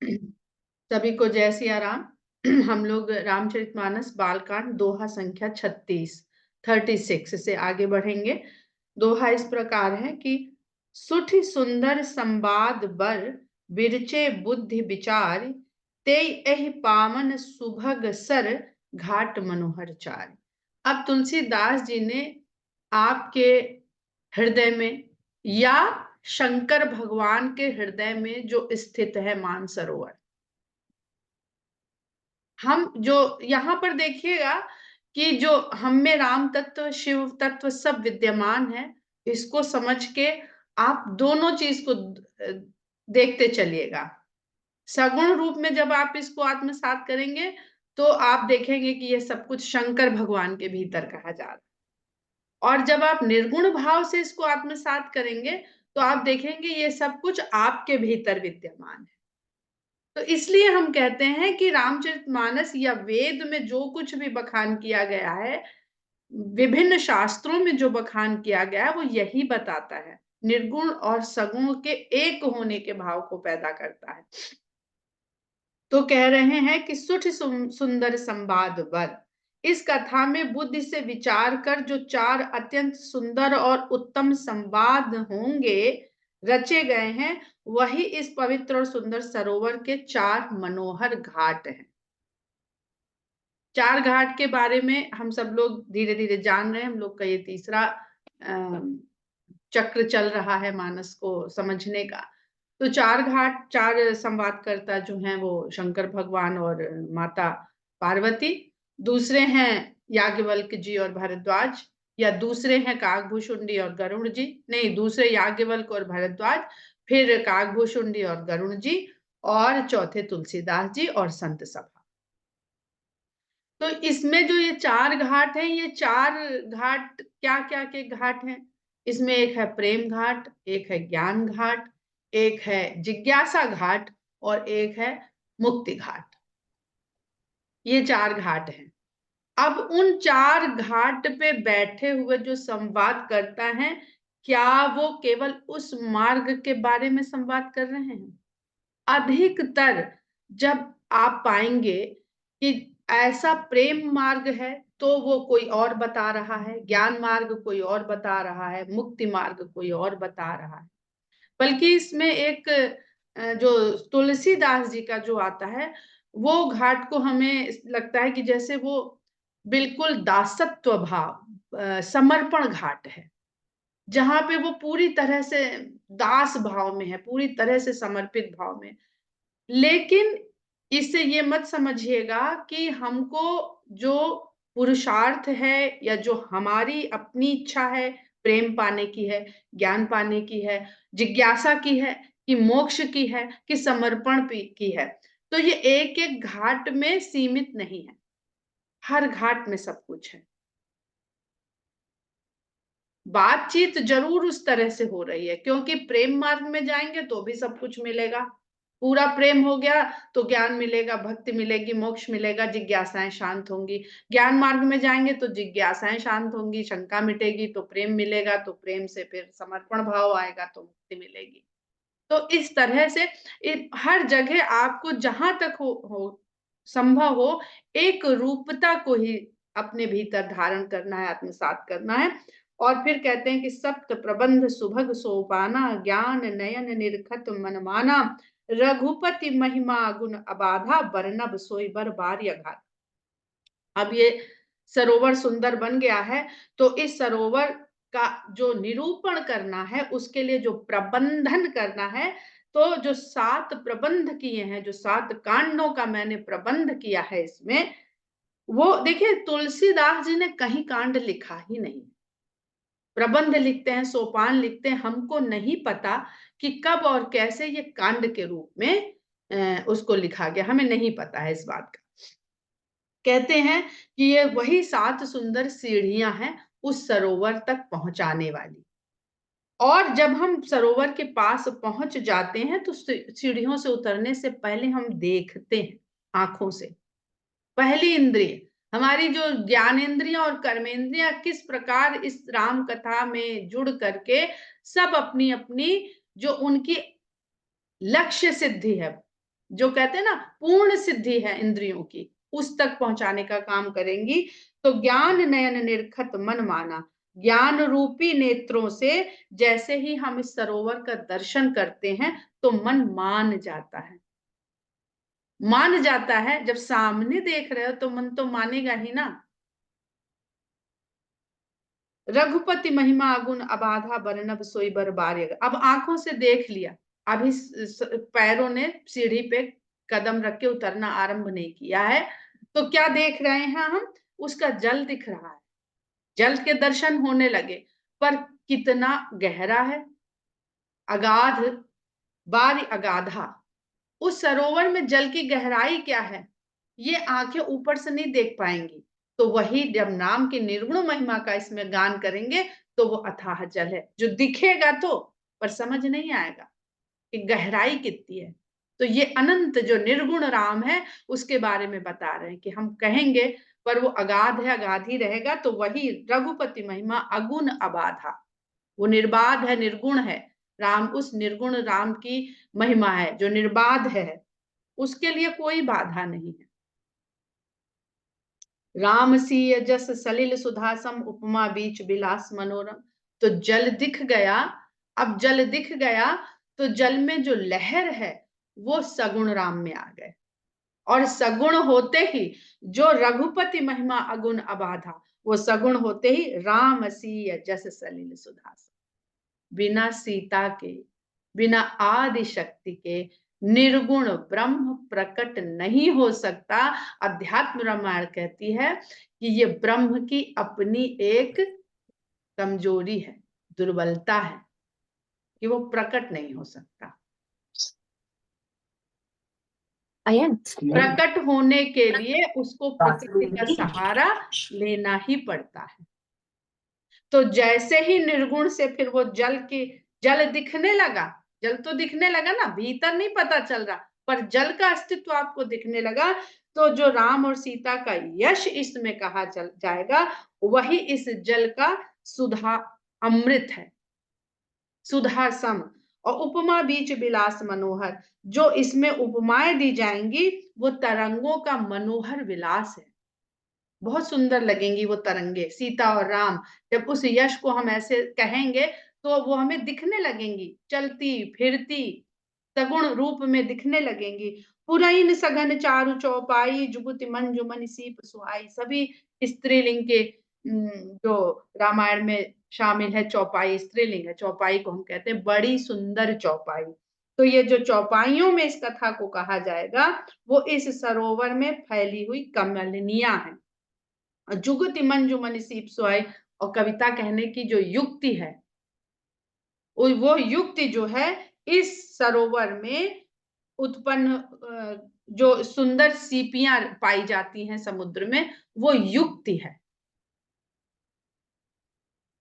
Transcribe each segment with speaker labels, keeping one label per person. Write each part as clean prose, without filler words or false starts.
Speaker 1: सभी को जय सिया राम। हम लोग रामचरितमानस बालकांड दोहा संख्या 36 से आगे बढ़ेंगे। दोहा इस प्रकार है कि सुठि सुंदर संवाद बर बिरचे बुद्धि विचार ते एहि पावन सुभग सर घाट मनोहर चार। अब तुलसीदास जी ने आपके हृदय में या शंकर भगवान के हृदय में जो स्थित है मानसरोवर, हम जो यहाँ पर देखिएगा कि जो हम में राम तत्व शिव तत्व सब विद्यमान है, इसको समझ के आप दोनों चीज को देखते चलिएगा। सगुण रूप में जब आप इसको आत्मसात करेंगे तो आप देखेंगे कि ये सब कुछ शंकर भगवान के भीतर कहा जा रहा है, और जब आप निर्गुण भाव से इसको आत्मसात करेंगे तो आप देखेंगे ये सब कुछ आपके भीतर विद्यमान है। तो इसलिए हम कहते हैं कि रामचरितमानस या वेद में जो कुछ भी बखान किया गया है, विभिन्न शास्त्रों में जो बखान किया गया है, वो यही बताता है, निर्गुण और सगुण के एक होने के भाव को पैदा करता है। तो कह रहे हैं कि सुठ सुंदर संवाद बर, इस कथा में बुद्धि से विचार कर जो चार अत्यंत सुंदर और उत्तम संवाद होंगे रचे गए हैं, वही इस पवित्र और सुंदर सरोवर के चार मनोहर घाट हैं। चार घाट के बारे में हम सब लोग धीरे धीरे जान रहे हैं। हम लोग का ये तीसरा चक्र चल रहा है मानस को समझने का। तो चार घाट, चार संवादकर्ता जो हैं वो शंकर भगवान और माता पार्वती, दूसरे हैं याज्ञवल्क्य जी और भारद्वाज, या दूसरे हैं काकभूषुंडी और गरुड़ जी, नहीं, दूसरे याज्ञवल्क्य और भारद्वाज, फिर काकभूषुंडी और गरुड़ जी, और चौथे तुलसीदास जी और संत सभा। तो इसमें जो ये चार घाट हैं, ये चार घाट क्या क्या के घाट हैं? इसमें एक है प्रेम घाट, एक है ज्ञान घाट, एक है जिज्ञासा घाट, और एक है मुक्ति घाट। ये चार घाट हैं। अब उन चार घाट पे बैठे हुए जो संवाद करता है, क्या वो केवल उस मार्ग के बारे में संवाद कर रहे हैं? अधिकतर जब आप पाएंगे कि ऐसा प्रेम मार्ग है तो वो कोई और बता रहा है, ज्ञान मार्ग कोई और बता रहा है, मुक्ति मार्ग कोई और बता रहा है। बल्कि इसमें एक जो तुलसीदास जी का जो आता है, वो घाट को हमें लगता है कि जैसे वो बिल्कुल दासत्व भाव, समर्पण घाट है, जहां पे वो पूरी तरह से दास भाव में है, पूरी तरह से समर्पित भाव में। लेकिन इससे ये मत समझिएगा कि हमको जो पुरुषार्थ है या जो हमारी अपनी इच्छा है, प्रेम पाने की है, ज्ञान पाने की है, जिज्ञासा की है, कि मोक्ष की है, कि समर्पण की है, तो ये एक एक घाट में सीमित नहीं है। हर घाट में सब कुछ है। बातचीत जरूर उस तरह से हो रही है, क्योंकि प्रेम मार्ग में जाएंगे तो भी सब कुछ मिलेगा, पूरा प्रेम हो गया तो ज्ञान मिलेगा, भक्ति मिलेगी, मोक्ष मिलेगा, जिज्ञासाएं शांत होंगी। ज्ञान मार्ग में जाएंगे तो जिज्ञासाएं शांत होंगी, शंका मिटेगी, तो प्रेम मिलेगा, तो प्रेम से फिर समर्पण भाव आएगा तो मुक्ति मिलेगी। तो इस तरह से हर जगह आपको जहां तक हो संभव हो, एक रूपता को ही अपने भीतर धारण करना है, आत्मसात करना है। और फिर कहते हैं कि सप्त प्रबंध सुभग सोपाना, ज्ञान नयन निरखत मनमाना, रघुपति महिमा गुण अबाधा, बरनब सोई बर बार्य घात। अब ये सरोवर सुंदर बन गया है, तो इस सरोवर का जो निरूपण करना है, उसके लिए जो प्रबंधन करना है, तो जो 7 प्रबंध किए हैं, जो 7 कांडों का मैंने प्रबंध किया है इसमें, वो देखिए तुलसीदास जी ने कहीं कांड लिखा ही नहीं। प्रबंध लिखते हैं, सोपान लिखते हैं, हमको नहीं पता कि कब और कैसे ये कांड के रूप में उसको लिखा गया, हमें नहीं पता है इस बात का। कहते हैं कि ये वही 7 सुंदर सीढ़ियां हैं उस सरोवर तक पहुंचाने वाली। और जब हम सरोवर के पास पहुंच जाते हैं तो सीढ़ियों से उतरने से पहले हम देखते हैं आंखों से। पहली इंद्रिय हमारी जो ज्ञानेंद्रियां और कर्मेंद्रियां किस प्रकार इस राम कथा में जुड़ करके सब अपनी अपनी जो उनकी लक्ष्य सिद्धि है, जो कहते हैं ना पूर्ण सिद्धि है इंद्रियों की, उस तक पहुंचाने का काम करेंगी। तो ज्ञान नयन निरखत मन माना, ज्ञान रूपी नेत्रों से जैसे ही हम इस सरोवर का दर्शन करते हैं तो मन मान जाता है। मान जाता है, जब सामने देख रहे हो तो मन तो मानेगा ही ना। रघुपति महिमा गुण अबाधा बरनब सोई बर बार्य। अब आंखों से देख लिया, अभी पैरों ने सीढ़ी पे कदम रख के उतरना आरंभ नहीं किया है, तो क्या देख रहे हैं हम? उसका जल दिख रहा है, जल के दर्शन होने लगे, पर कितना गहरा है, अगाध, बारी अगाधा। उस सरोवर में जल की गहराई क्या है, ये आंखें ऊपर से नहीं देख पाएंगी। तो वही जब नाम की निर्गुण महिमा का इसमें गान करेंगे तो वो अथाह जल है, जो दिखेगा तो, पर समझ नहीं आएगा कि गहराई कितनी है। तो ये अनंत जो निर्गुण राम है उसके बारे में बता रहे हैं कि हम कहेंगे पर वो अगाध है, अगाध ही रहेगा। तो वही रघुपति महिमा अगुण अबाधा, वो निर्बाध है, निर्गुण है। राम, उस निर्गुण राम की महिमा है जो निर्बाध है, उसके लिए कोई बाधा नहीं है। राम सीय जस सलिल सुधासम उपमा बीच बिलास मनोरम। तो जल दिख गया, अब जल दिख गया तो जल में जो लहर है वो सगुण राम में आ गए, और सगुण होते ही जो रघुपति महिमा अगुण अबाधा, वो सगुण होते ही राम सीय जस सलिल सुधासम। बिना सीता के, बिना आदि शक्ति के निर्गुण ब्रह्म प्रकट नहीं हो सकता। अध्यात्म रामायण कहती है कि ये ब्रह्म की अपनी एक कमजोरी है, दुर्बलता है, कि वो प्रकट नहीं हो सकता। प्रकट होने के लिए उसको प्रकृति का सहारा लेना ही पड़ता है। तो जैसे ही निर्गुण से फिर वो जल दिखने लगा, जल तो दिखने लगा ना, भीतर नहीं पता चल रहा, पर जल का अस्तित्व आपको दिखने लगा। तो जो राम और सीता का यश इसमें कहा चल जाएगा, वही इस जल का सुधा अमृत है, सुधा सम। और उपमा बीच विलास मनोहर, जो इसमें उपमाएं दी जाएंगी वो तरंगों का मनोहर विलास है। बहुत सुंदर लगेंगी वो तरंगे, सीता और राम। जब उस यश को हम ऐसे कहेंगे तो वो हमें दिखने लगेंगी, चलती फिरती सगुण रूप में दिखने लगेंगी। पुरैन सघन चारु चौपाई, जुगुति मंजुमन सीप सुहाई। सभी स्त्रीलिंग के जो रामायण में शामिल है, चौपाई स्त्रीलिंग है, चौपाई को हम कहते हैं बड़ी सुंदर चौपाई। तो ये जो चौपाइयों में इस कथा को कहा जाएगा, वो इस सरोवर में फैली हुई कमलिनियां हैं। जुगति मंजुमन सीप सुहाई, और कविता कहने की जो युक्ति है, वो युक्ति जो है इस सरोवर में उत्पन्न जो सुंदर सीपियां पाई जाती हैं समुद्र में, वो युक्ति है।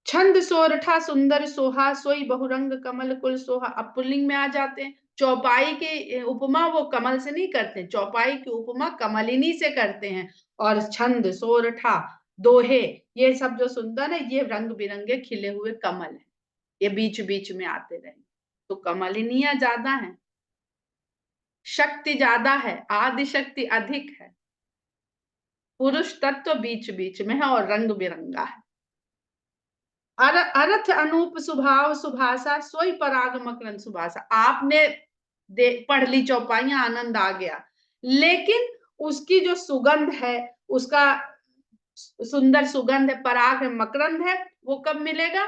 Speaker 1: छंद सोरठा सुंदर सोहा, सोई बहुरंग कमल कुल सोहा। अब पुल्लिंग में आ जाते हैं। चौपाई की उपमा वो कमल से नहीं करते, चौपाई की उपमा कमलिनी से करते हैं। और छंद सोरठा, दोहे, ये सब जो सुंदर है, ये रंग बिरंगे खिले हुए कमल है, ये बीच बीच में आते रहे। तो कमलिनियां ज्यादा है, शक्ति ज्यादा है, आदि शक्ति अधिक है, पुरुष तत्व बीच बीच में है और रंग बिरंगा है। अर्थ अनूप सुभाव सुभाषा, सोई पराग मकरंद सुभाषा। आपने पढ़ ली चौपाइयां, आनंद आ गया, लेकिन उसकी जो सुगंध है, उसका सुंदर सुगंध है, पराग है, मकरंद है, वो कब मिलेगा?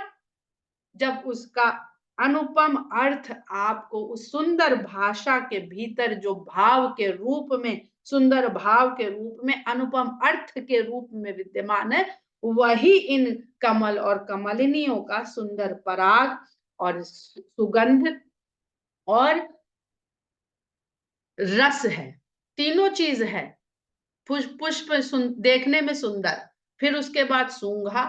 Speaker 1: जब उसका अनुपम अर्थ आपको उस सुंदर भाषा के भीतर जो भाव के रूप में, सुंदर भाव के रूप में, अनुपम अर्थ के रूप में विद्यमान है, वही इन कमल और कमलिनियों का सुंदर पराग और सुगंध और रस है। तीनों चीज है। पुष्प देखने में सुंदर, फिर उसके बाद सूंघा,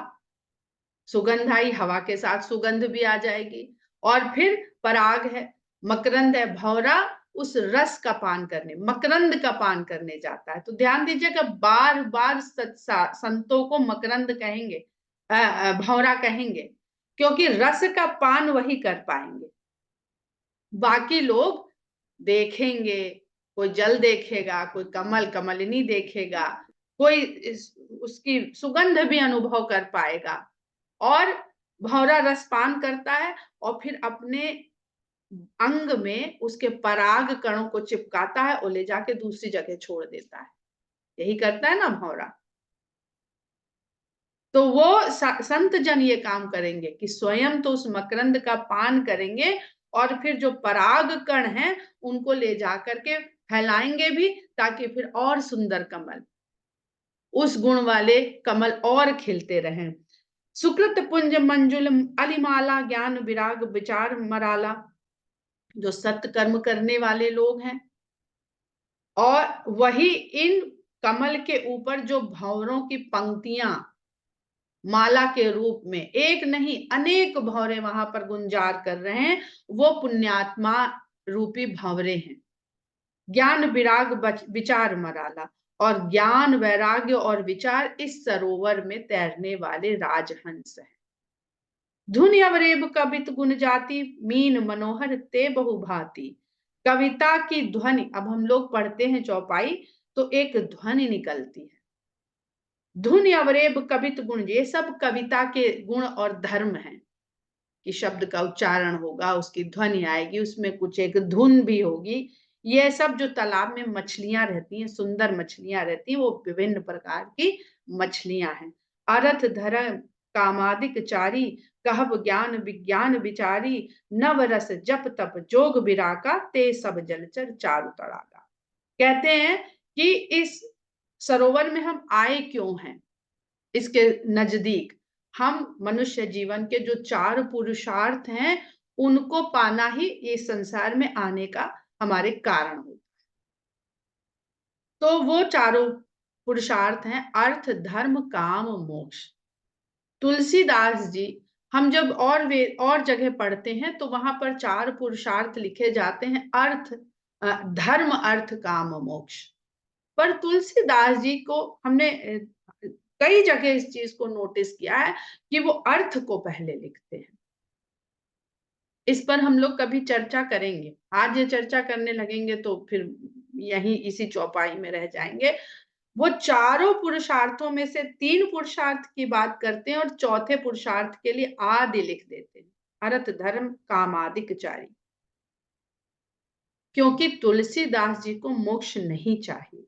Speaker 1: सुगंध आई, हवा के साथ सुगंध भी आ जाएगी, और फिर पराग है, मकरंद है, भौरा उस रस का पान करने, मकरंद का पान करने जाता है। तो ध्यान दीजिएगा, बार बार संतों को मकरंद कहेंगे, भौरा कहेंगे, क्योंकि रस का पान वही कर पाएंगे। बाकी लोग देखेंगे, कोई जल देखेगा, कोई कमल कमलिनी देखेगा, कोई उसकी सुगंध भी अनुभव कर पाएगा, और भौरा रसपान करता है और फिर अपने अंग में उसके पराग कणों को चिपकाता है और ले जाके दूसरी जगह छोड़ देता है। यही करता है ना भौरा। तो वो संत जन ये काम करेंगे कि स्वयं तो उस मकरंद का पान करेंगे और फिर जो पराग कण हैं उनको ले जाकर के फैलाएंगे भी, ताकि फिर और सुंदर कमल, उस गुण वाले कमल और खिलते रहें। सुकृत पुंज मंजुल अलिमाला ज्ञान विराग विचार मराला, जो सत्कर्म करने वाले लोग हैं, और वही इन कमल के ऊपर जो भंवरों की पंक्तियां माला के रूप में, एक नहीं अनेक भंवरे वहां पर गुंजार कर रहे हैं, वो पुण्यात्मा रूपी भंवरे हैं। ज्ञान विराग विचार मराला, और ज्ञान वैराग्य और विचार इस सरोवर में तैरने वाले राजहंस हैं। धुन अवरेब कवित गुण जाति, मीन मनोहर ते बहुभांति। कविता की ध्वनि, अब हम लोग पढ़ते हैं चौपाई तो एक ध्वनि निकलती है। धुन अवरेब कवित गुण, ये सब कविता के गुण और धर्म हैं कि शब्द का उच्चारण होगा, उसकी ध्वनि आएगी, उसमें कुछ एक धुन भी होगी। ये सब जो तालाब में मछलियां रहती हैं, सुंदर मछलियां रहती हैं, वो विभिन्न प्रकार की मछलियां हैं। अर्थ धर्म कामादिक चारी, कहब ज्ञान विज्ञान विचारी। नव रस जप तप जोग विराका, ते सब जलचर चारु तड़ाका। कहते हैं कि इस सरोवर में हम आए क्यों हैं, इसके नजदीक हम मनुष्य जीवन के जो चार पुरुषार्थ हैं उनको पाना ही ये संसार में आने का हमारे कारण होता है। तो वो चारों पुरुषार्थ हैं अर्थ धर्म काम मोक्ष। तुलसीदास जी, हम जब और जगह पढ़ते हैं तो वहां पर चार पुरुषार्थ लिखे जाते हैं, अर्थ धर्म अर्थ काम मोक्ष। पर तुलसीदास जी को हमने कई जगह इस चीज को नोटिस किया है कि वो अर्थ को पहले लिखते हैं। इस पर हम लोग कभी चर्चा करेंगे। आज ये चर्चा करने लगेंगे तो फिर यहीं इसी चौपाई में रह जाएंगे। वो चारों पुरुषार्थों में से तीन पुरुषार्थ की बात करते हैं और चौथे पुरुषार्थ के लिए आदि लिख देते हैं, अर्थ धर्म कामादिक चारी। क्योंकि तुलसीदास जी को मोक्ष नहीं चाहिए,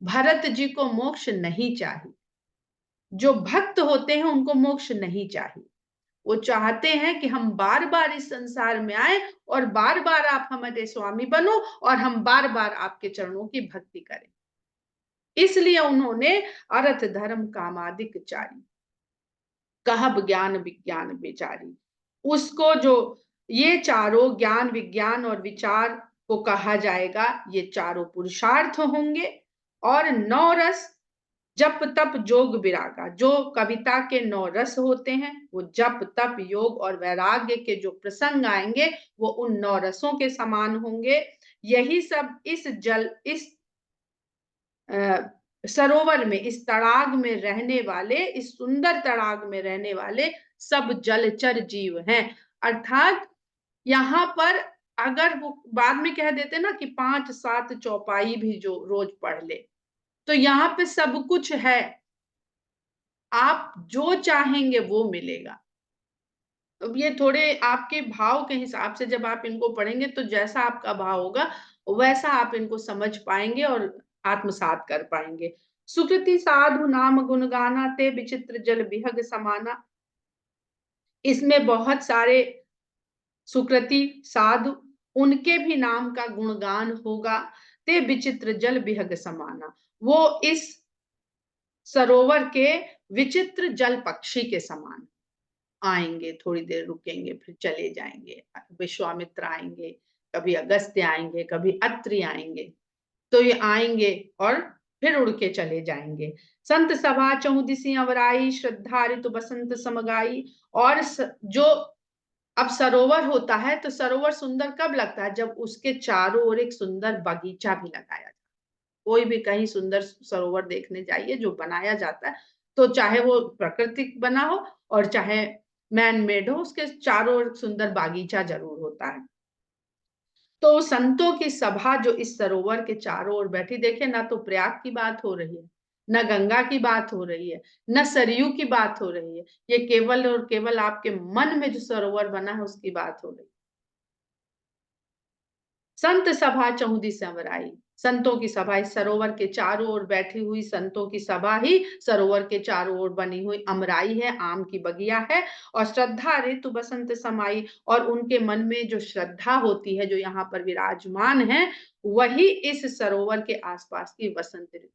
Speaker 1: भरत जी को मोक्ष नहीं चाहिए, जो भक्त होते हैं उनको मोक्ष नहीं चाहिए। वो चाहते हैं कि हम बार बार इस संसार में आए और बार बार आप हमारे स्वामी बनो और हम बार बार आपके चरणों की भक्ति करें। इसलिए उन्होंने अर्थ धर्म कामादिक चारी, कहब ज्ञान विज्ञान विचारी, उसको जो ये चारों ज्ञान विज्ञान और विचार को कहा जाएगा, ये चारों पुरुषार्थ होंगे। और नौ रस जप तप जोग विरागा, जो कविता के 9 रस होते हैं, वो जप तप योग और वैराग्य के जो प्रसंग आएंगे वो उन 9 रसों के समान होंगे। यही सब इस सरोवर में, इस तड़ाग में रहने वाले, इस सुंदर तड़ाग में रहने वाले सब जलचर जीव हैं। अर्थात यहाँ पर अगर वो बाद में कह देते ना कि 5-7 चौपाई भी जो रोज पढ़ ले, तो यहाँ पे सब कुछ है, आप जो चाहेंगे वो मिलेगा। अब ये थोड़े आपके भाव के हिसाब से जब आप इनको पढ़ेंगे तो जैसा आपका भाव होगा वैसा आप इनको समझ पाएंगे और आत्मसात कर पाएंगे। सुकृति साधु नाम गुण गाना, ते विचित्र जल विहग समाना। इसमें बहुत सारे सुकृति साधु, उनके भी नाम का गुणगान होगा। ते विचित्र जल विहग समाना, वो इस सरोवर के विचित्र जल पक्षी के समान आएंगे, थोड़ी देर रुकेंगे फिर चले जाएंगे। विश्वामित्र आएंगे, कभी अगस्त्य आएंगे, कभी अत्रि आएंगे, तो ये आएंगे और फिर उड़ के चले जाएंगे। संत सभा चहुदिसी अवराई, श्रद्धा ऋतु बसंत समगाई। और जो अब सरोवर होता है तो सरोवर सुंदर कब लगता है, जब उसके चारों ओर एक सुंदर बगीचा भी लगाया जाता है। कोई भी कहीं सुंदर सरोवर देखने जाइए जो बनाया जाता है, तो चाहे वो प्राकृतिक बना हो और चाहे मैन मेड हो, उसके चारों ओर सुंदर बागीचा जरूर होता है। तो संतों की सभा जो इस सरोवर के चारों ओर बैठी, देखिए ना तो प्रयाग की बात हो रही है, न गंगा की बात हो रही है, न सरयू की बात हो रही है, ये केवल और केवल आपके मन में जो सरोवर बना है उसकी बात हो रही है। संत सभा चहुदी संवराई, संतों की सभा, इस सरोवर के चारों ओर बैठी हुई संतों की सभा ही सरोवर के चारों ओर बनी हुई अमराई है, आम की बगिया है। और श्रद्धा ऋतु बसंत समाई, और उनके मन में जो श्रद्धा होती है, जो यहाँ पर विराजमान है, वही इस सरोवर के आसपास की वसंत ऋतु।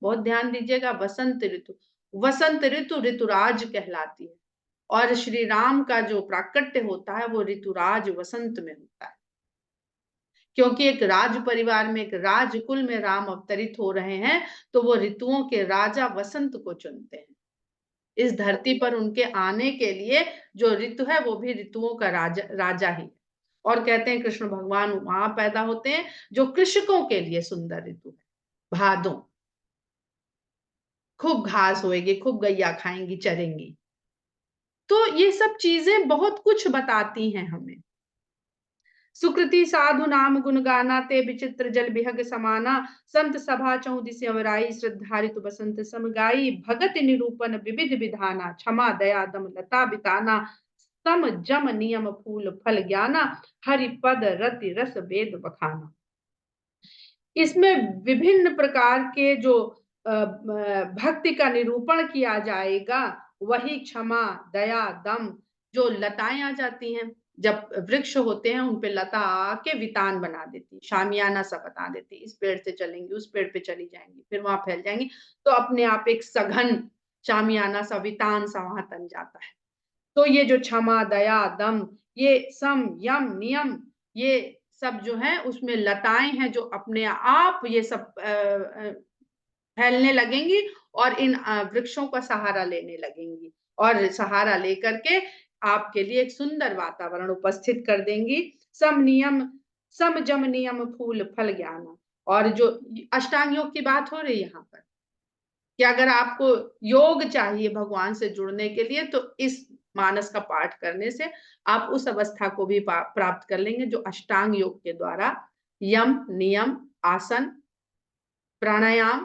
Speaker 1: बहुत ध्यान दीजिएगा, वसंत ऋतु, वसंत ऋतु ऋतुराज कहलाती है। और श्री राम का जो प्राकट्य होता है वो ऋतुराज वसंत में होता है, क्योंकि एक राज परिवार में, एक राजकुल में राम अवतरित हो रहे हैं, तो वो ऋतुओं के राजा वसंत को चुनते हैं। इस धरती पर उनके आने के लिए जो ऋतु है वो भी ऋतुओं का राजा ही है। और कहते हैं कृष्ण भगवान वहां पैदा होते हैं जो कृषकों के लिए सुंदर ऋतु है, भादों। खूब घास होएगी, खूब गैया खाएंगी, चरेंगी। तो ये सब चीजें बहुत कुछ बताती हैं हमें। सुकृति साधु नाम गुण गाना, ते विचित्र जल बिहग समाना, संत सभा चौदिस अवराई, श्रद्धारित बसंत सम गाई, भगत निरूपण विविध विधाना, क्षमा दया दम लता बिताना, सम जम नियम फूल फल ज्ञाना, हरि पद रति रस वेद बखाना। इसमें विभिन्न प्रकार के जो भक्ति का निरूपण किया जाएगा, वही क्षमा दया दम, जो लताएं आ जाती हैं, जब वृक्ष होते हैं उन पे लता आके वितान बना देती, शामियाना सा बता देती, इस पेड़ से चलेंगी उस पेड़ पे चली जाएंगी, फिर वहां फैल जाएंगी, तो अपने आप एक सघन शामियाना सा वितान सा वहां तन जाता है। तो ये जो क्षमा दया दम, ये सम यम नियम, ये सब जो है उसमें लताएं हैं जो अपने आप ये सब फैलने लगेंगी, और इन वृक्षों का सहारा लेने लगेंगी, और सहारा लेकर के आपके लिए एक सुंदर वातावरण उपस्थित कर देंगी। सम नियम, सम जम नियम फूल फल ज्ञान। और जो अष्टांग योग की बात हो रही है यहाँ पर, कि अगर आपको योग चाहिए भगवान से जुड़ने के लिए, तो इस मानस का पाठ करने से आप उस अवस्था को भी प्राप्त कर लेंगे जो अष्टांग योग के द्वारा यम नियम आसन प्राणायाम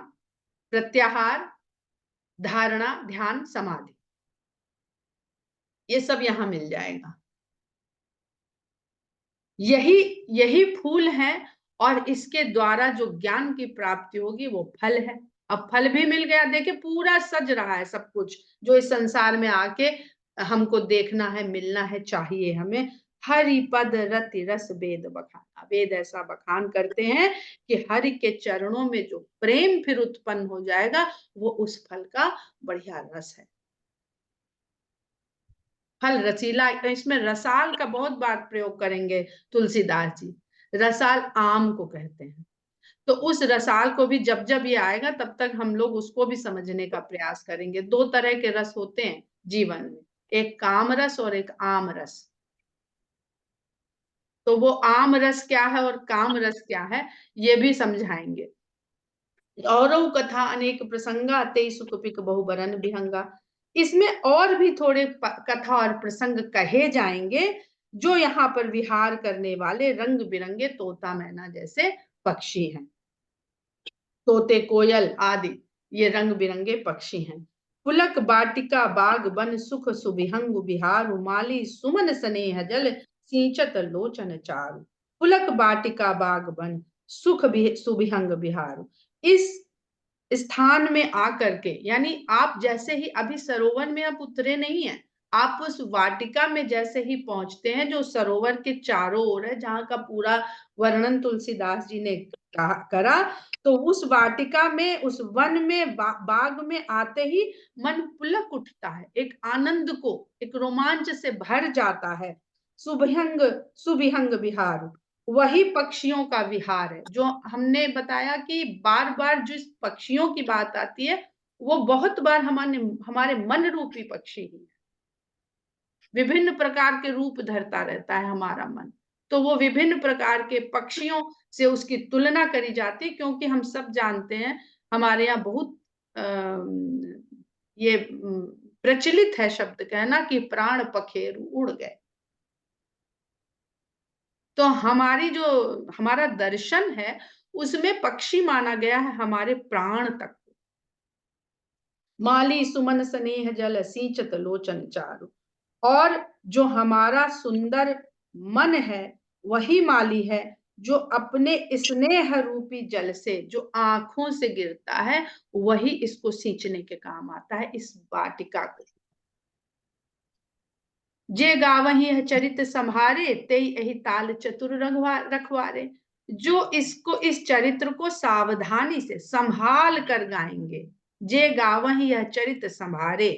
Speaker 1: प्रत्याहार धारणा ध्यान समाधि, ये सब यहाँ मिल जाएगा। यही यही फूल है, और इसके द्वारा जो ज्ञान की प्राप्ति होगी वो फल है। अब फल भी मिल गया, देखिए पूरा सज रहा है सब कुछ जो इस संसार में आके हमको देखना है, मिलना है, चाहिए हमें। हरि पद रति रस वेद बखाना, वेद ऐसा बखान करते हैं कि हरि के चरणों में जो प्रेम फिर उत्पन्न हो जाएगा, वो उस फल का बढ़िया रस है। फल रसीला, इसमें रसाल का बहुत बार प्रयोग करेंगे तुलसीदास जी। रसाल आम को कहते हैं। तो उस रसाल को भी जब जब ये आएगा तब तक हम लोग उसको भी समझने का प्रयास करेंगे। दो तरह के रस होते हैं जीवन में, एक काम रस और एक आम रस। तो वो आम रस क्या है और काम रस क्या है, ये भी समझाएंगे। औरऊ कथा अनेक प्रसंगा, ते सुख पिक बहुबरन बिहंगा। इसमें और भी थोड़े कथा और प्रसंग कहे जाएंगे, जो यहाँ पर विहार करने वाले रंग बिरंगे तोता मैना जैसे पक्षी हैं। तोते कोयल आदि ये रंग बिरंगे पक्षी हैं। पुलक बाटिका बाग बन सुख सुबिहंग बिहारु, माली सुमन स्नेह जल सिंचत लोचन चारु। पुलक बाटिका बाग बन सुख भी सुबिहंग बिहारु, इस स्थान में आकर के, यानी आप जैसे ही अभी सरोवर में आप उतरे नहीं है, आप उस वाटिका में जैसे ही पहुंचते हैं जो सरोवर के चारों ओर है, जहां का पूरा वर्णन तुलसीदास जी ने करा, तो उस वाटिका में, उस वन में, बाग में आते ही मन पुलक उठता है, एक आनंद को, एक रोमांच से भर जाता है। सुभंग सुबिहंग विहार, वही पक्षियों का विहार है जो हमने बताया कि बार बार जिस पक्षियों की बात आती है, वो बहुत बार हमारे हमारे मन रूपी पक्षी ही है। विभिन्न प्रकार के रूप धरता रहता है हमारा मन, तो वो विभिन्न प्रकार के पक्षियों से उसकी तुलना करी जाती है, क्योंकि हम सब जानते हैं हमारे यहाँ बहुत ये प्रचलित है शब्द कहना कि प्राण पखेरु उड़ गए। तो हमारी जो हमारा दर्शन है, उसमें पक्षी माना गया है हमारे प्राण तक। माली सुमन स्नेह जल सींचत लोचन चारु। और जो हमारा सुंदर मन है, वही माली है, जो अपने स्नेह रूपी जल से, जो आंखों से गिरता है, वही इसको सींचने के काम आता है, इस वाटिका को। जे गावही है चरित संभारे, तेई यही ताल चतुर रखवारे। जो इसको, इस चरित्र को सावधानी से संभाल कर गाएंगे, जे गावही यह चरित संभारे,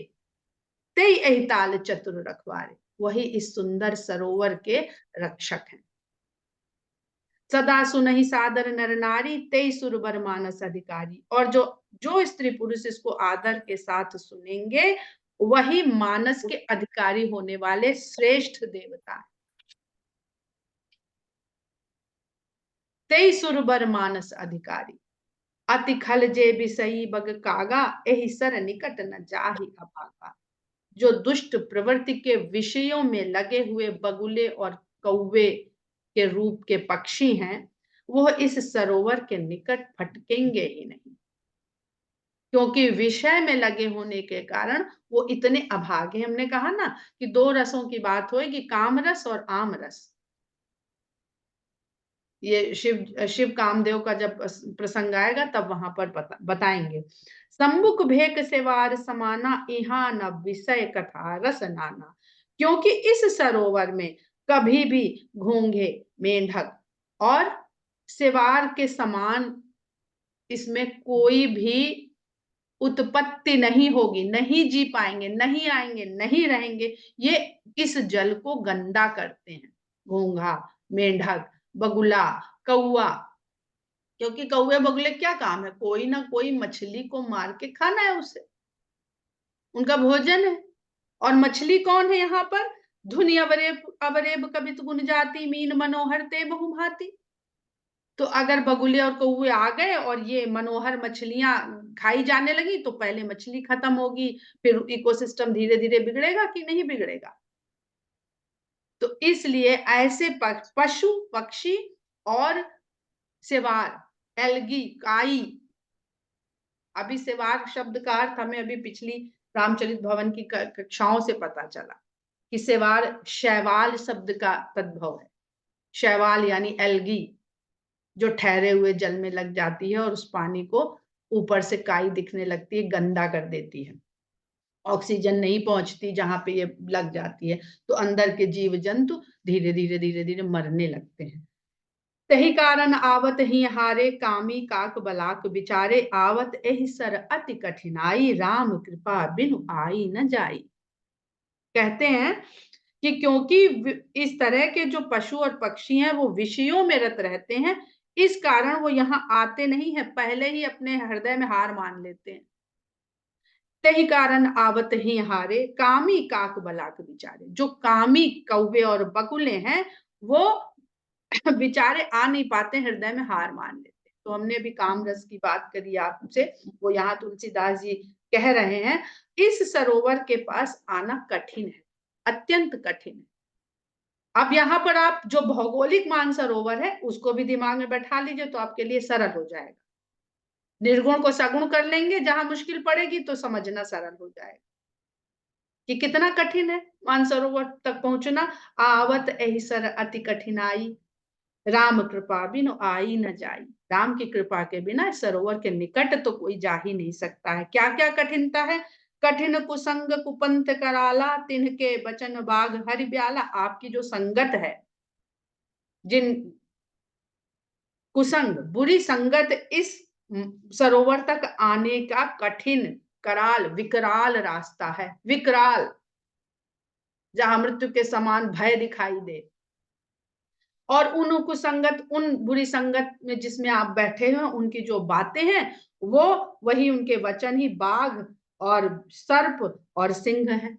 Speaker 1: तेई यही ताल चतुर रखवारे, वही इस सुंदर सरोवर के रक्षक हैं। सदा सुनहि सादर नर नारी, तेई सुरबर मानस अधिकारी। और जो जो स्त्री पुरुष इसको आदर के साथ सुनेंगे, वही मानस के अधिकारी होने वाले श्रेष्ठ देवता है। तेई सुरबर मानस अधिकारी, अति खल जे बिसई बग कागा, एहि सर निकट न जाहि अभागा। जो दुष्ट प्रवृत्ति के विषयों में लगे हुए बगुले और कौवे के रूप के पक्षी हैं, वो इस सरोवर के निकट फटकेंगे ही नहीं, क्योंकि विषय में लगे होने के कारण वो इतने अभागे। हमने कहा ना कि दो रसों की बात होगी, काम रस और आम रस। ये शिव कामदेव का जब प्रसंग आएगा तब वहां पर बताएंगे। सम्मुख भेक सेवार समाना, इहा न विषय कथा रस नाना। क्योंकि इस सरोवर में कभी भी घोंघे, मेंढक और सेवार के समान इसमें कोई भी उत्पत्ति नहीं होगी, नहीं जी पाएंगे, नहीं आएंगे, नहीं रहेंगे। ये इस जल को गंदा करते हैं, घोंघा, मेंढक, बगुला, कौआ। क्योंकि कौवे बगुले क्या काम है, कोई ना कोई मछली को मार के खाना है उसे, उनका भोजन है। और मछली कौन है यहाँ पर? धुनि अवरेब अवरेब कवित गुण जाती, मीन मनोहर ते बहु भांति। तो अगर बगुले और कौवे आ गए और ये मनोहर मछलियां खाई जाने लगी, तो पहले मछली खत्म होगी, फिर इकोसिस्टम धीरे धीरे बिगड़ेगा कि नहीं बिगड़ेगा। तो इसलिए ऐसे पशु, पक्षी और सेवार, एल्गी, काई। अभी सेवार शब्द का अर्थ हमें अभी पिछली रामचरित भवन की कक्षाओं से पता चला कि सेवार शैवाल शब्द का तद्भव है। शैवाल यानी एल्गी, जो ठहरे हुए जल में लग जाती है और उस पानी को ऊपर से काई दिखने लगती है, गंदा कर देती है। ऑक्सीजन नहीं पहुंचती जहां पे ये लग जाती है, तो अंदर के जीव जंतु धीरे धीरे धीरे धीरे मरने लगते हैं। तही कारण आवत ही हारे, कामी काक बलाक बिचारे, आवत एहि सर अति कठिनाई, राम कृपा बिनु आई न जाई। कहते हैं कि क्योंकि इस तरह के जो पशु और पक्षी हैं वो विषयों में रत रहते हैं, इस कारण वो यहाँ आते नहीं है, पहले ही अपने हृदय में हार मान लेते हैं। तही कारण आवत ही हारे, कामी काक बलाक बिचारे। जो कामी कौवे और बकुले हैं, वो बेचारे आ नहीं पाते, हृदय में हार मान लेते। तो हमने अभी काम रस की बात करी आपसे, वो यहाँ तुलसीदास जी कह रहे हैं, इस सरोवर के पास आना कठिन है, अत्यंत कठिन है। अब यहाँ पर आप जो भौगोलिक मानसरोवर है उसको भी दिमाग में बैठा लीजिए, तो आपके लिए सरल हो जाएगा। निर्गुण को सगुण कर लेंगे, जहां मुश्किल पड़ेगी तो समझना सरल हो जाएगा कि कितना कठिन है मानसरोवर तक पहुंचना। आवत एहि सर अति कठिनाई, राम कृपा बिनु आई न जाई। राम की कृपा के बिना सरोवर के निकट तो कोई जा ही नहीं सकता है। क्या क्या कठिनता है? कठिन कुसंग कुपंथ कराला, तिनके बचन बाग हरि ब्याला। आपकी जो संगत है, जिन कुसंग, बुरी संगत, इस सरोवर तक आने का कठिन, कराल, विकराल रास्ता है। विकराल, जहां मृत्यु के समान भय दिखाई दे। और उन कुसंगत, उन बुरी संगत में जिसमें आप बैठे हैं, उनकी जो बातें हैं वो वही उनके वचन ही बाघ और सर्प और सिंह है।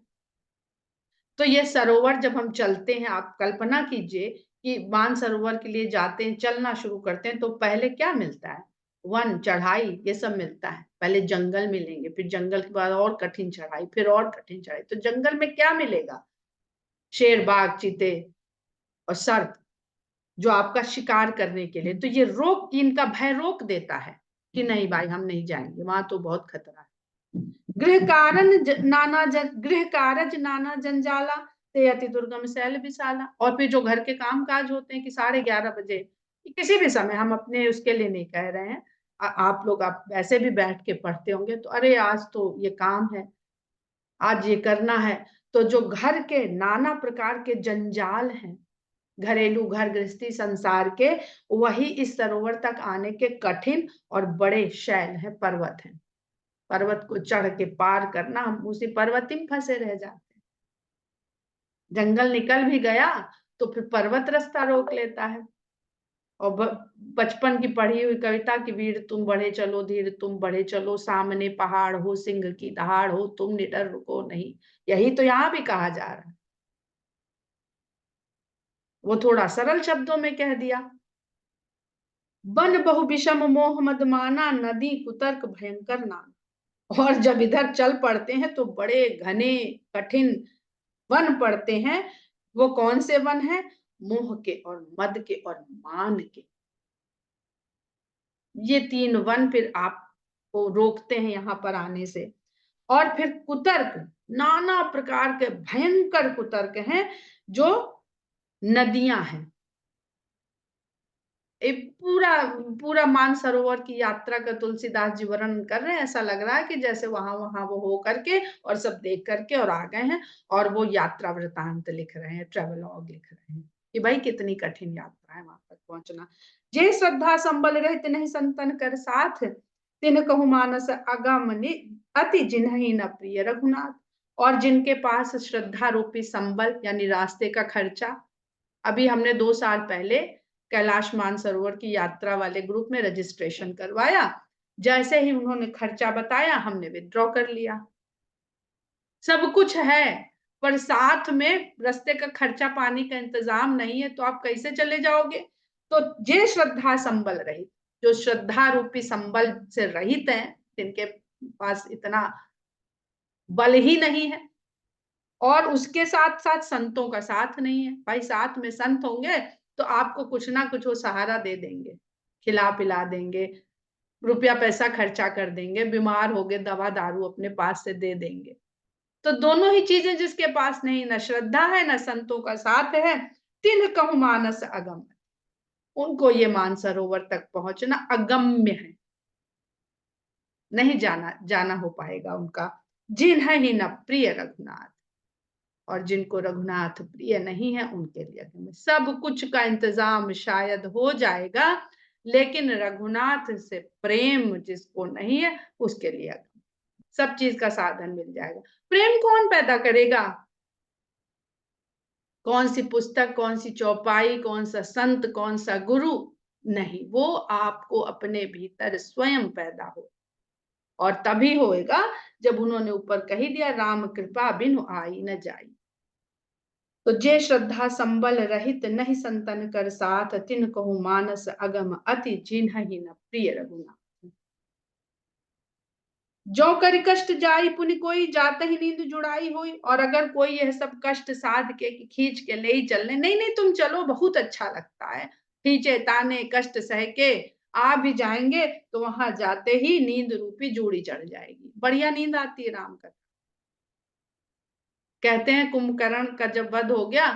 Speaker 1: तो ये सरोवर जब हम चलते हैं, आप कल्पना कीजिए कि मानसरोवर के लिए जाते हैं, चलना शुरू करते हैं, तो पहले क्या मिलता है? वन, चढ़ाई, ये सब मिलता है। पहले जंगल मिलेंगे, फिर जंगल के बाद और कठिन चढ़ाई, फिर और कठिन चढ़ाई। तो जंगल में क्या मिलेगा? शेर, बाघ, चीते और सर्प। जो आपका शिकार करने के लिए। तो ये रोक, इनका भय रोक देता है कि नहीं भाई हम नहीं जाएंगे, वहां तो बहुत खतरा है। गृह कारज नाना जंजाला ते अति दुर्गम शैल विशाला। और फिर जो घर के काम काज होते हैं कि 11:30 बजे, किसी भी समय, हम अपने उसके लिए नहीं कह रहे हैं, आप लोग आप वैसे भी बैठ के पढ़ते होंगे, तो अरे आज तो ये काम है, आज ये करना है। तो जो घर के नाना प्रकार के जंजाल हैं, घरेलू घर गृहस्थी संसार के, वही इस सरोवर तक आने के कठिन और बड़े शैल है, पर्वत है। पर्वत को चढ़ के पार करना, हम उसी पर्वत में फंसे रह जाते हैं। जंगल निकल भी गया तो फिर पर्वत रास्ता रोक लेता है। और बचपन की पढ़ी हुई कविता की, वीर तुम बढ़े चलो धीर तुम बढ़े चलो, सामने पहाड़ हो सिंह की दहाड़ हो, तुम निडर रुको नहीं। यही तो यहाँ भी कहा जा रहा है, वो थोड़ा सरल शब्दों में कह दिया। वन बहु विषम मोह मद माना, नदी कुतर्क भयंकर नाना। और जब इधर चल पड़ते हैं तो बड़े घने कठिन वन पड़ते हैं। वो कौन से वन है? मोह के और मद के और मान के। ये 3 वन फिर आपको रोकते हैं यहाँ पर आने से। और फिर कुतर्क, नाना प्रकार के भयंकर कुतर्क हैं, जो नदियां हैं। एक पूरा पूरा मानसरोवर की यात्रा का तुलसीदास जी वर्णन कर रहे हैं। ऐसा लग रहा है कि जैसे वहां वहां वो हो करके और सब देख करके और आ गए हैं, और वो यात्रा वृतांत लिख रहे हैं, ट्रेवलॉग लिख रहे हैं कि भाई कितनी कठिन यात्रा है वहां तक पहुंचना। जे श्रद्धा संबल रहित नहीं संतन कर साथ, तिन कहु मानस अगम अति जिन्हि न प्रिय रघुनाथ। और जिनके पास श्रद्धा रूपी संबल यानी रास्ते का खर्चा, अभी हमने 2 साल पहले कैलाश मानसरोवर की यात्रा वाले ग्रुप में रजिस्ट्रेशन करवाया। जैसे ही उन्होंने खर्चा बताया, हमने विथड्रॉ कर लिया। सब कुछ है, पर साथ में रास्ते का खर्चा पानी का इंतजाम नहीं है, तो आप कैसे चले जाओगे? तो जे श्रद्धा संबल रहित, जो श्रद्धा रूपी संबल से रहित हैं, जिनके पास इतना बल ही नहीं है, और उसके साथ साथ संतों का साथ नहीं है। भाई साथ में संत होंगे तो आपको कुछ ना कुछ वो सहारा दे देंगे, खिला पिला देंगे, रुपया पैसा खर्चा कर देंगे, बीमार हो गए दवा दारू अपने पास से दे देंगे। तो दोनों ही चीजें जिसके पास नहीं, न श्रद्धा है न संतों का साथ है, तिन कहु मानस अगम, उनको ये मानसरोवर तक पहुंचना अगम्य है, नहीं जाना हो पाएगा उनका। जिन्हें ही न प्रिय रघुनाथ, और जिनको रघुनाथ प्रिय नहीं है उनके लिए सब कुछ का इंतजाम शायद हो जाएगा, लेकिन रघुनाथ से प्रेम जिसको नहीं है उसके लिए सब चीज का साधन मिल जाएगा। प्रेम कौन पैदा करेगा? कौन सी पुस्तक, कौन सी चौपाई, कौन सा संत, कौन सा गुरु? नहीं, वो आपको अपने भीतर स्वयं पैदा हो। और तभी होएगा जब उन्होंने ऊपर कही दिया, राम कृपा बिनु आई न जाई। तो जे श्रद्धा संबल रहित नहीं संतन कर साथ, तिन कहु मानस अगम अति जिन्हि न प्रिय रघुनाथ। जो कर कष्ट जाई पुनि कोई, जाते ही नींद जुड़ाई हुई। और अगर कोई यह सब कष्ट साध के खींच के ले ही चलने, नहीं नहीं तुम चलो बहुत अच्छा लगता है, खींचे ताने कष्ट सह के आ भी जाएंगे, तो वहां जाते ही नींद रूपी जूड़ी चढ़ जाएगी। बढ़िया नींद आती है राम कथा। कहते हैं कुंभकर्ण का जब वध हो गया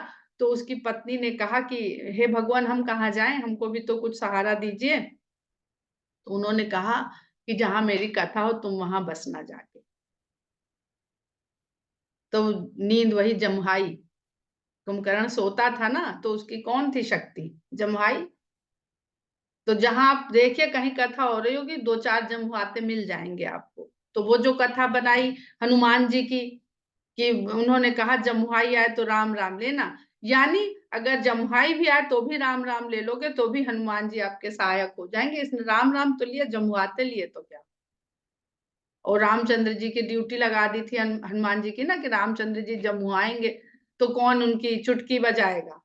Speaker 1: तो उसकी पत्नी ने कहा कि हे भगवान हम कहाँ जाएं, हमको भी तो कुछ सहारा दीजिए। तो उन्होंने कहा कि जहां मेरी कथा हो तुम वहां बसना जाके। तो नींद वही जमुहाई, कुंभकर्ण सोता था ना, तो उसकी कौन थी शक्ति? जमुहाई। तो जहां आप देखिए कहीं कथा हो रही होगी, 2-4 जमुआते मिल जाएंगे आपको। तो वो जो कथा बनाई हनुमान जी की, कि उन्होंने कहा जमुहाई आए तो राम राम लेना, यानी अगर जमुहाई भी आए तो भी राम राम ले लोगे, तो भी हनुमान जी आपके सहायक हो जाएंगे। इसने राम राम तो लिया, जमुआते लिए तो क्या। और रामचंद्र जी की ड्यूटी लगा दी थी हनुमान जी की ना, कि रामचंद्र जी जमुआएंगे तो कौन उनकी चुटकी बजाएगा।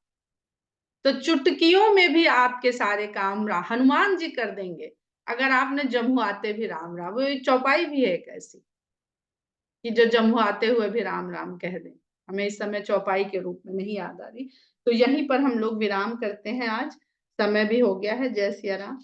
Speaker 1: तो चुटकियों में भी आपके सारे काम हनुमान जी कर देंगे, अगर आपने जमुआते भी राम राम। वो चौपाई भी है एक ऐसी कि जो जमुआते हुए भी राम राम कह दें। हमें इस समय चौपाई के रूप में नहीं याद आ रही। तो यहीं पर हम लोग विराम करते हैं आज। समय भी हो गया है। जय सिया राम।